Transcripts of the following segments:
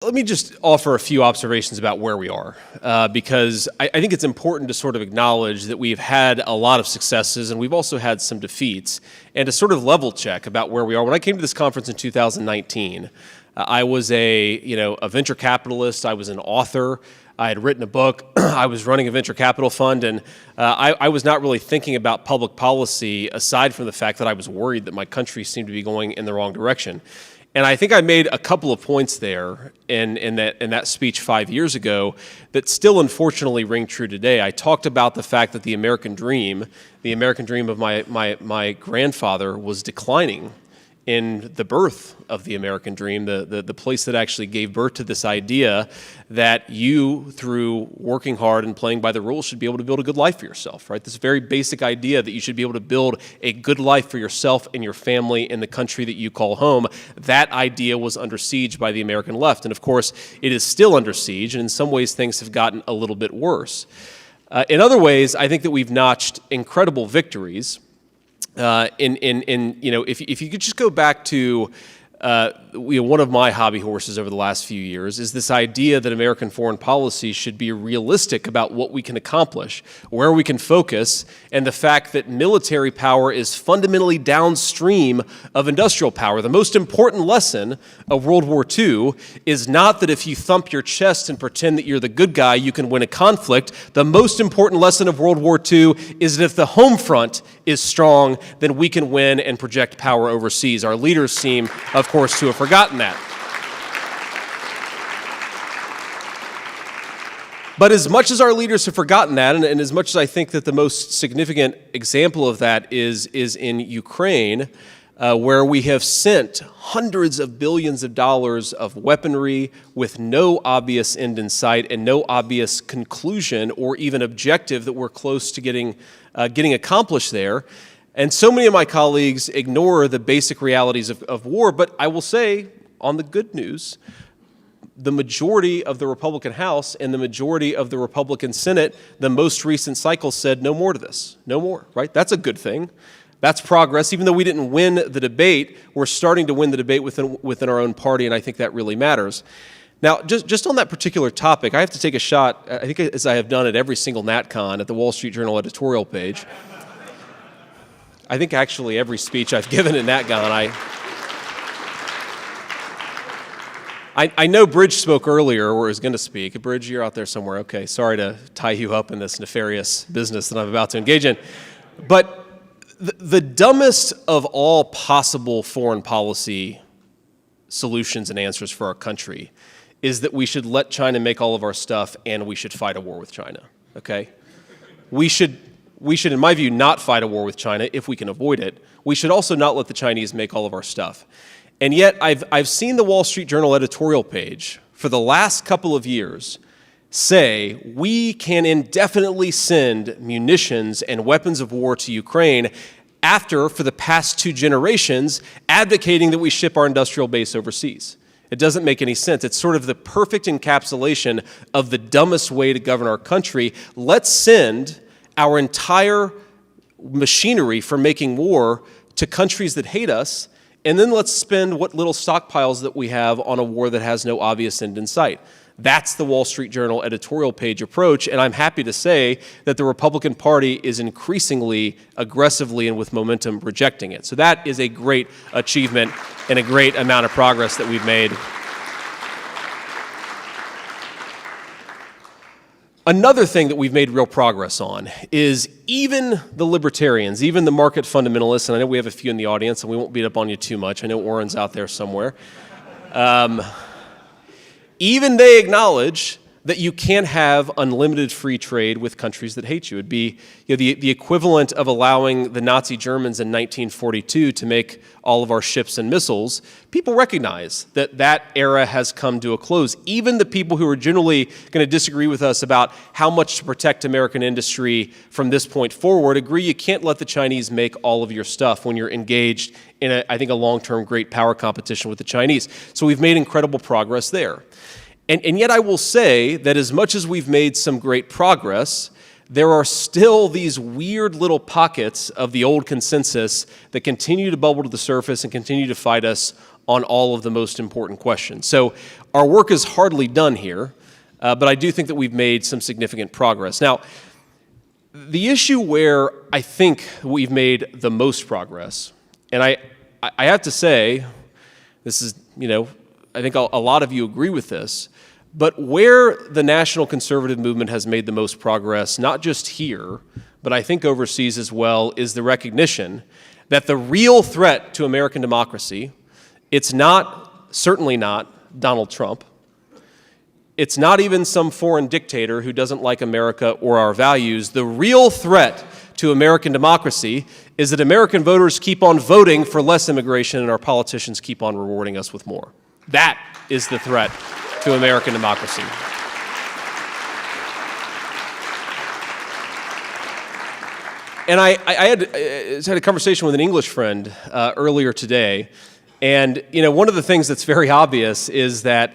let me just offer a few observations about where we are, because I think it's important to sort of acknowledge that we've had a lot of successes and we've also had some defeats, and to sort of level check about where we are. When I came to this conference in 2019, I was a venture capitalist. I was an author. I had written a book. I was running a venture capital fund, and I was not really thinking about public policy aside from the fact that I was worried that my country seemed to be going in the wrong direction. And I think I made a couple of points there in that speech 5 years ago that still unfortunately ring true today. I talked about the fact that the American dream of my grandfather was declining in the birth of the American dream, the place that actually gave birth to this idea that you, through working hard and playing by the rules, should be able to build a good life for yourself, right? This very basic idea that you should be able to build a good life for yourself and your family in the country that you call home. That idea was under siege by the American left. And of course, it is still under siege, and in some ways things have gotten a little bit worse. In other ways, I think that we've notched incredible victories. If you could just go back to one of my hobby horses over the last few years is this idea that American foreign policy should be realistic about what we can accomplish, where we can focus, and the fact that military power is fundamentally downstream of industrial power. The most important lesson of World War II is not that if you thump your chest and pretend that you're the good guy, you can win a conflict. The most important lesson of World War II is that if the home front is strong, then we can win and project power overseas. Our leaders seem, of course, to have forgotten that. But as much as our leaders have forgotten that, and as much as I think that the most significant example of that is in Ukraine, where we have sent hundreds of billions of dollars of weaponry with no obvious end in sight and no obvious conclusion or even objective that we're close to getting accomplished there. And so many of my colleagues ignore the basic realities of war, but I will say, on the good news, the majority of the Republican House and the majority of the Republican Senate, the most recent cycle said no more to this, no more, right? That's a good thing. That's progress. Even though we didn't win the debate, we're starting to win the debate within our own party, and I think that really matters. Now, just on that particular topic, I have to take a shot, I think as I have done at every single NatCon, at the Wall Street Journal editorial page. I think actually every speech I've given at NatCon, I know Bridge spoke earlier, or is going to speak. Bridge, you're out there somewhere. Okay, sorry to tie you up in this nefarious business that I'm about to engage in. But the dumbest of all possible foreign policy solutions and answers for our country is that we should let China make all of our stuff and we should fight a war with China, okay? We should, in my view, not fight a war with China if we can avoid it. We should also not let the Chinese make all of our stuff. And yet, I've seen the Wall Street Journal editorial page for the last couple of years say we can indefinitely send munitions and weapons of war to Ukraine after, for the past 2 generations, advocating that we ship our industrial base overseas. It doesn't make any sense. It's sort of the perfect encapsulation of the dumbest way to govern our country. Let's send our entire machinery for making war to countries that hate us, and then let's spend what little stockpiles that we have on a war that has no obvious end in sight. That's the Wall Street Journal editorial page approach, and I'm happy to say that the Republican Party is increasingly aggressively and with momentum rejecting it. So that is a great achievement and a great amount of progress that we've made. Another thing that we've made real progress on is even the libertarians, even the market fundamentalists, and I know we have a few in the audience, and we won't beat up on you too much. I know Warren's out there somewhere. Even they acknowledge that you can't have unlimited free trade with countries that hate you. It'd be the equivalent of allowing the Nazi Germans in 1942 to make all of our ships and missiles. People recognize that that era has come to a close. Even the people who are generally going to disagree with us about how much to protect American industry from this point forward agree you can't let the Chinese make all of your stuff when you're engaged in, I think, a long-term great power competition with the Chinese. So we've made incredible progress there. And yet I will say that as much as we've made some great progress, there are still these weird little pockets of the old consensus that continue to bubble to the surface and continue to fight us on all of the most important questions. So our work is hardly done here, but I do think that we've made some significant progress. Now, the issue where I think we've made the most progress, and I have to say, this is, I think a lot of you agree with this, but where the national conservative movement has made the most progress, not just here, but I think overseas as well, is the recognition that the real threat to American democracy, it's certainly not Donald Trump. It's not even some foreign dictator who doesn't like America or our values. The real threat to American democracy is that American voters keep on voting for less immigration and our politicians keep on rewarding us with more. That is the threat to American democracy. And I had a conversation with an English friend earlier today, and one of the things that's very obvious is that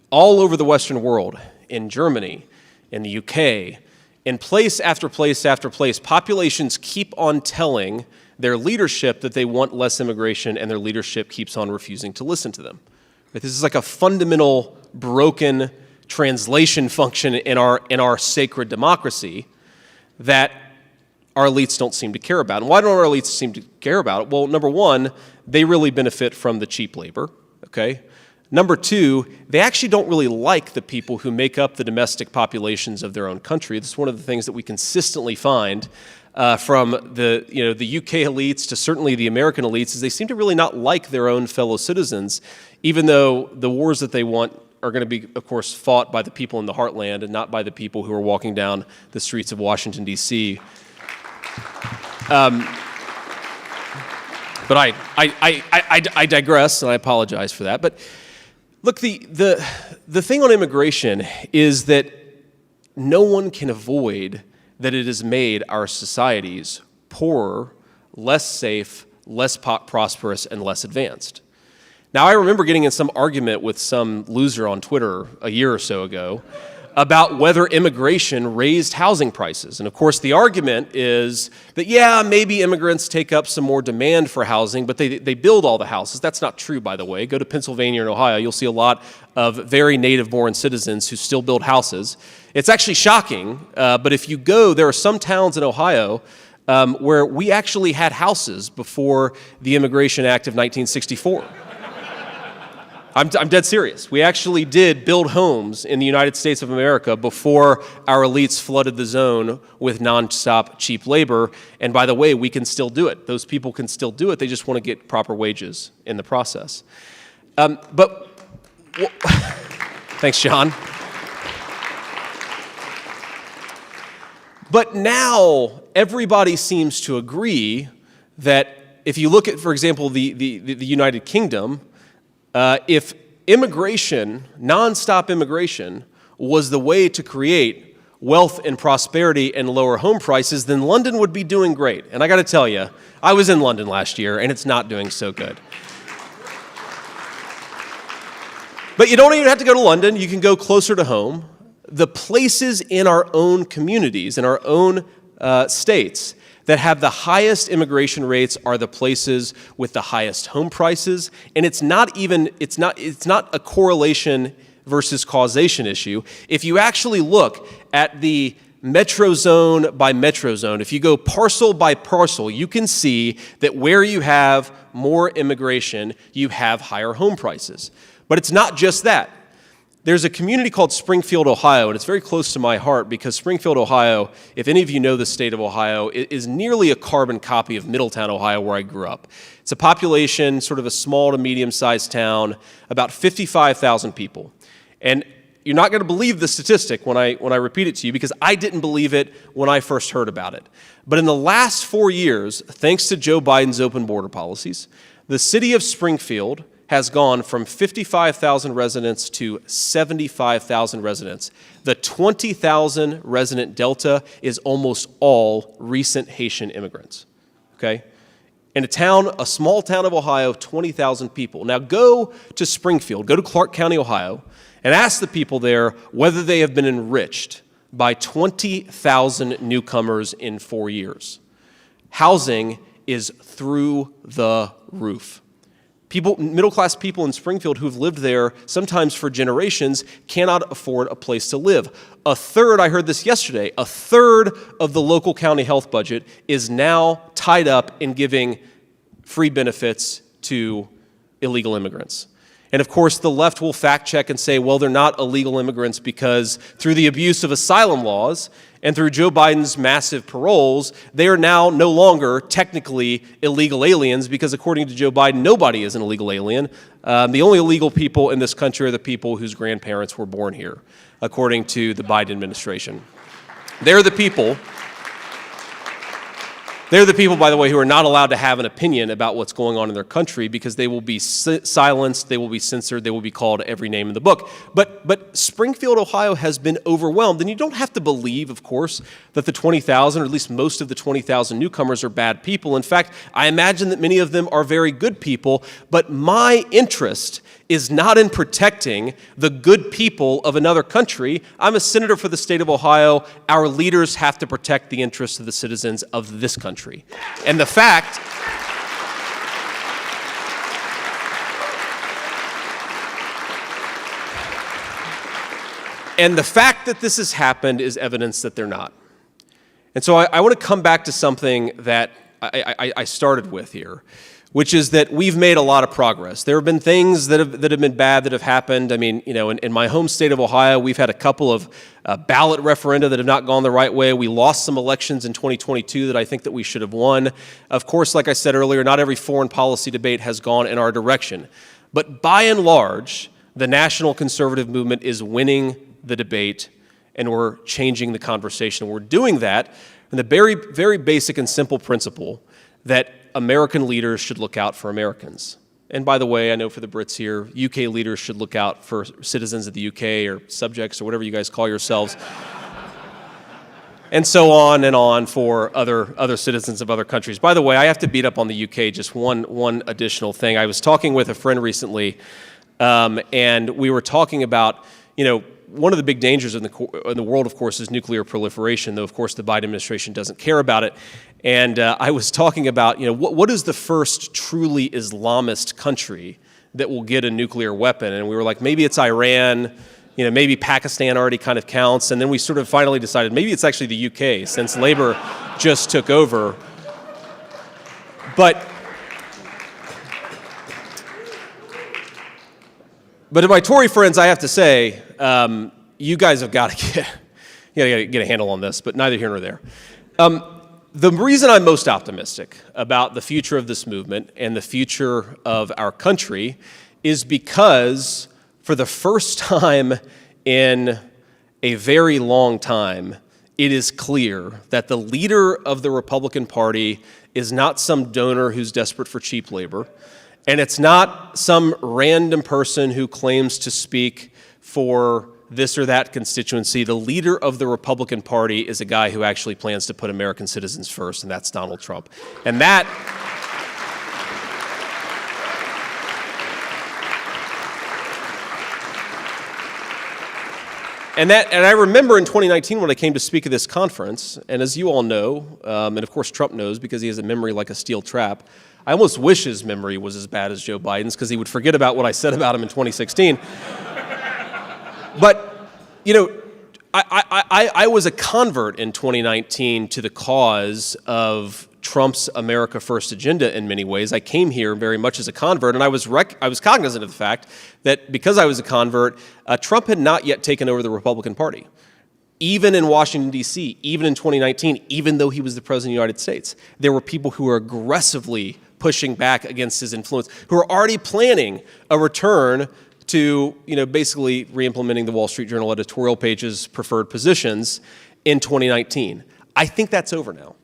all over the Western world, in Germany, in the UK, in place after place after place, populations keep on telling their leadership that they want less immigration, and their leadership keeps on refusing to listen to them. This is like a fundamental broken translation function in our sacred democracy that our elites don't seem to care about. And why don't our elites seem to care about it? Well, number one, they really benefit from the cheap labor, okay? Number two, they actually don't really like the people who make up the domestic populations of their own country. This is one of the things that we consistently find from the UK elites to certainly the American elites, is they seem to really not like their own fellow citizens, even though the wars that they want are going to be, of course, fought by the people in the heartland and not by the people who are walking down the streets of Washington, D.C. But I digress, and I apologize for that. But look, the thing on immigration is that no one can avoid that it has made our societies poorer, less safe, less prosperous, and less advanced. Now, I remember getting in some argument with some loser on Twitter a year or so ago about whether immigration raised housing prices. And of course, the argument is that, yeah, maybe immigrants take up some more demand for housing, but they build all the houses. That's not true, by the way. Go to Pennsylvania and Ohio, you'll see a lot of very native-born citizens who still build houses. It's actually shocking, but if you go, there are some towns in Ohio where we actually had houses before the Immigration Act of 1964. I'm dead serious. We actually did build homes in the United States of America before our elites flooded the zone with nonstop cheap labor. And by the way, we can still do it. Those people can still do it. They just want to get proper wages in the process. Thanks, John. But now everybody seems to agree that if you look at, for example, the United Kingdom, if immigration, nonstop immigration, was the way to create wealth and prosperity and lower home prices, then London would be doing great. And I got to tell you, I was in London last year, and it's not doing so good. But you don't even have to go to London. You can go closer to home. The places in our own communities, in our own states, that have the highest immigration rates are the places with the highest home prices, and it's not a correlation versus causation issue. If you actually look at the metro zone by metro zone, if you go parcel by parcel, you can see that where you have more immigration, you have higher home prices. But it's not just that. There's a community called Springfield, Ohio, and it's very close to my heart because Springfield, Ohio, if any of you know the state of Ohio, is nearly a carbon copy of Middletown, Ohio, where I grew up. It's a population, sort of a small to medium-sized town, about 55,000 people. And you're not going to believe the statistic when I repeat it to you because I didn't believe it when I first heard about it. But in the last 4 years, thanks to Joe Biden's open border policies, the city of Springfield has gone from 55,000 residents to 75,000 residents. The 20,000 resident delta is almost all recent Haitian immigrants, okay? In a small town of Ohio, 20,000 people. Now go to Springfield, go to Clark County, Ohio, and ask the people there whether they have been enriched by 20,000 newcomers in 4 years. Housing is through the roof. Middle-class people in Springfield who've lived there sometimes for generations cannot afford a place to live. A third, I heard this yesterday, a third of the local county health budget is now tied up in giving free benefits to illegal immigrants. And of course, the left will fact check and say, well, they're not illegal immigrants because through the abuse of asylum laws and through Joe Biden's massive paroles, they are now no longer technically illegal aliens because according to Joe Biden, nobody is an illegal alien. The only illegal people in this country are the people whose grandparents were born here, according to the Biden administration. They're the people, by the way, who are not allowed to have an opinion about what's going on in their country because they will be silenced, they will be censored, they will be called every name in the book. But Springfield, Ohio has been overwhelmed, and you don't have to believe, of course, that the 20,000, or at least most of the 20,000 newcomers are bad people. In fact, I imagine that many of them are very good people, but my interest is not in protecting the good people of another country. I'm a senator for the state of Ohio. Our leaders have to protect the interests of the citizens of this country. And the fact that this has happened is evidence that they're not. And so I want to come back to something that I started with here, which is that we've made a lot of progress. There have been things that have been bad that have happened. I mean, in my home state of Ohio, we've had a couple of ballot referenda that have not gone the right way. We lost some elections in 2022 that I think that we should have won. Of course, like I said earlier, not every foreign policy debate has gone in our direction. But by and large, the national conservative movement is winning the debate, and we're changing the conversation. We're doing that in the very, very basic and simple principle that American leaders should look out for Americans. And by the way, I know for the Brits here, UK leaders should look out for citizens of the UK or subjects or whatever you guys call yourselves. And so on for other citizens of other countries. By the way, I have to beat up on the UK just one additional thing. I was talking with a friend recently, and we were talking about, one of the big dangers in the world, of course, is nuclear proliferation, though, of course, the Biden administration doesn't care about it. And I was talking about, what is the first truly Islamist country that will get a nuclear weapon? And we were like, maybe it's Iran, maybe Pakistan already kind of counts. And then we sort of finally decided maybe it's actually the UK, since Labour just took over. But to my Tory friends, I have to say, you guys have got to get a handle on this, but neither here nor there. The reason I'm most optimistic about the future of this movement and the future of our country is because for the first time in a very long time, it is clear that the leader of the Republican Party is not some donor who's desperate for cheap labor, and it's not some random person who claims to speak for this or that constituency. The leader of the Republican Party is a guy who actually plans to put American citizens first, and that's Donald Trump. And I remember in 2019 when I came to speak at this conference, and as you all know, and of course Trump knows because he has a memory like a steel trap, I almost wish his memory was as bad as Joe Biden's because he would forget about what I said about him in 2016. But, I was a convert in 2019 to the cause of Trump's America First agenda in many ways. I came here very much as a convert, and I was cognizant of the fact that because I was a convert, Trump had not yet taken over the Republican Party. Even in Washington, D.C., even in 2019, even though he was the president of the United States, there were people who were aggressively pushing back against his influence, who are already planning a return to, basically re-implementing the Wall Street Journal editorial page's preferred positions in 2019. I think that's over now.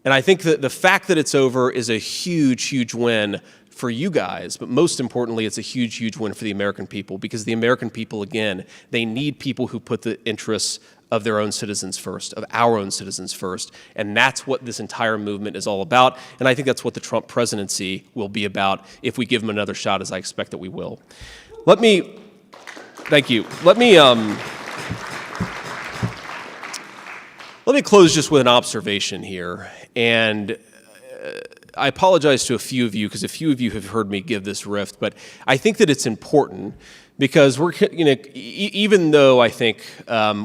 And I think that the fact that it's over is a huge, huge win for you guys, but most importantly, it's a huge, huge win for the American people, because the American people, again, they need people who put the interests of their own citizens first, of our own citizens first, and that's what this entire movement is all about, and I think that's what the Trump presidency will be about if we give him another shot, as I expect that we will. Thank you. Let me close just with an observation here, and I apologize to a few of you because a few of you have heard me give this riff, but I think that it's important because even though I think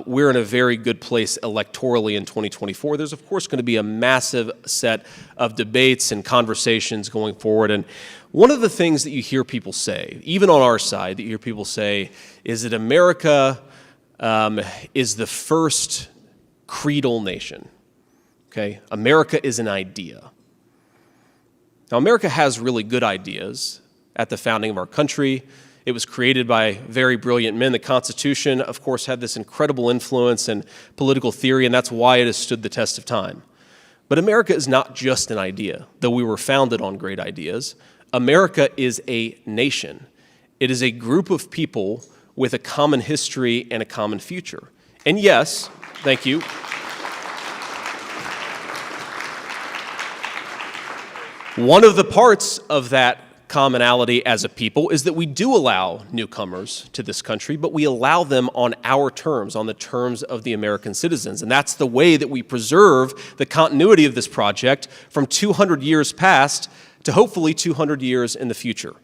we're in a very good place electorally in 2024, there's of course going to be a massive set of debates and conversations going forward. And one of the things that you hear people say, even on our side, that you hear people say is that America is the first creedal nation. Okay, America is an idea. Now, America has really good ideas at the founding of our country. It was created by very brilliant men. The Constitution, of course, had this incredible influence in political theory, and that's why it has stood the test of time. But America is not just an idea, though we were founded on great ideas. America is a nation. It is a group of people with a common history and a common future. And yes, thank you. One of the parts of that commonality as a people is that we do allow newcomers to this country, but we allow them on our terms, on the terms of the American citizens. And that's the way that we preserve the continuity of this project from 200 years past to hopefully 200 years in the future.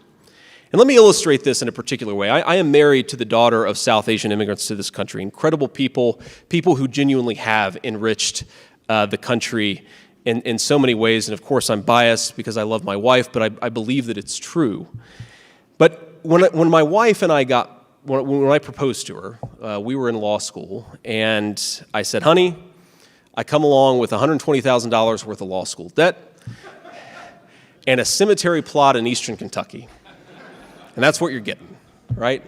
And let me illustrate this in a particular way. I am married to the daughter of South Asian immigrants to this country, incredible people who genuinely have enriched the country in so many ways. And of course, I'm biased because I love my wife, but I believe that it's true. But when my wife and I when I proposed to her, we were in law school, and I said, honey, I come along with $120,000 worth of law school debt and a cemetery plot in eastern Kentucky. And that's what you're getting, right?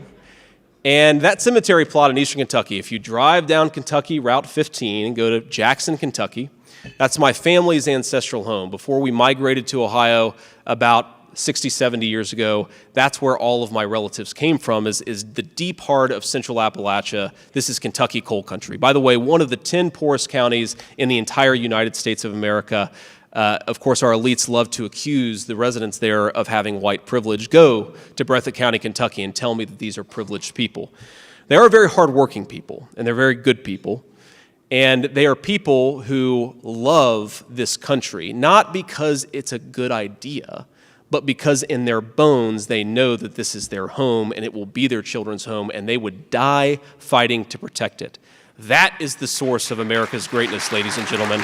And that cemetery plot in eastern Kentucky, if you drive down Kentucky Route 15 and go to Jackson, Kentucky, that's my family's ancestral home. Before we migrated to Ohio about 60, 70 years ago, that's where all of my relatives came from, is the deep heart of central Appalachia. This is Kentucky coal country. By the way, one of the 10 poorest counties in the entire United States of America. Of course, our elites love to accuse the residents there of having white privilege. Go to Breathitt County, Kentucky, and tell me that these are privileged people. They are very hardworking people, and they're very good people. And they are people who love this country, not because it's a good idea, but because in their bones they know that this is their home and it will be their children's home, and they would die fighting to protect it. That is the source of America's greatness, ladies and gentlemen.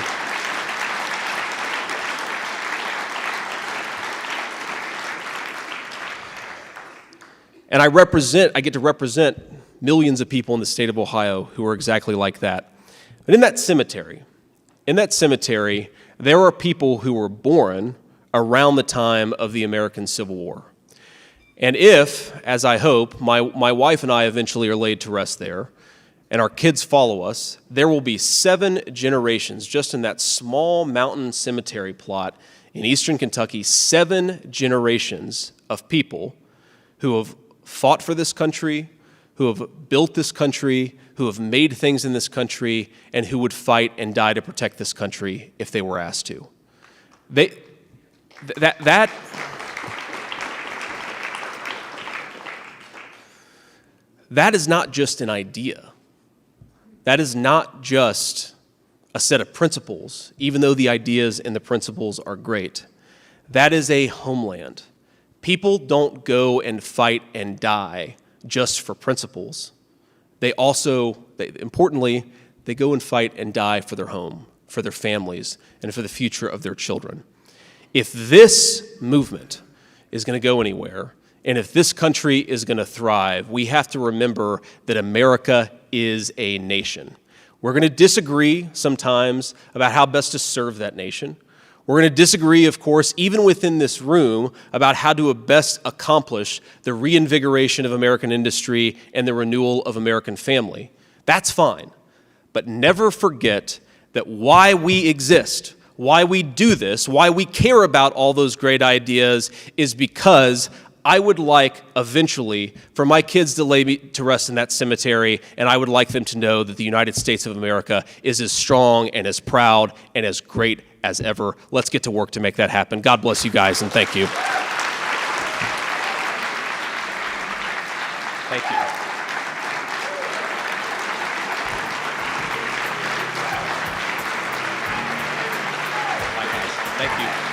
And I get to represent millions of people in the state of Ohio who are exactly like that. But in that cemetery, there are people who were born around the time of the American Civil War. And if, as I hope, my wife and I eventually are laid to rest there, and our kids follow us, there will be 7 generations just in that small mountain cemetery plot in eastern Kentucky, 7 generations of people who have fought for this country, who have built this country, who have made things in this country, and who would fight and die to protect this country if they were asked to. That is not just an idea. That is not just a set of principles, even though the ideas and the principles are great. That is a homeland. People don't go and fight and die just for principles. Importantly, they go and fight and die for their home, for their families, and for the future of their children. If this movement is going to go anywhere, and if this country is going to thrive, we have to remember that America is a nation. We're going to disagree sometimes about how best to serve that nation. We're going to disagree, of course, even within this room, about how to best accomplish the reinvigoration of American industry and the renewal of American family. That's fine. But never forget that why we exist, why we do this, why we care about all those great ideas is because I would like eventually for my kids to lay me to rest in that cemetery, and I would like them to know that the United States of America is as strong and as proud and as great as ever. Let's get to work to make that happen. God bless you guys, and thank you. Thank you. Bye, guys. Thank you.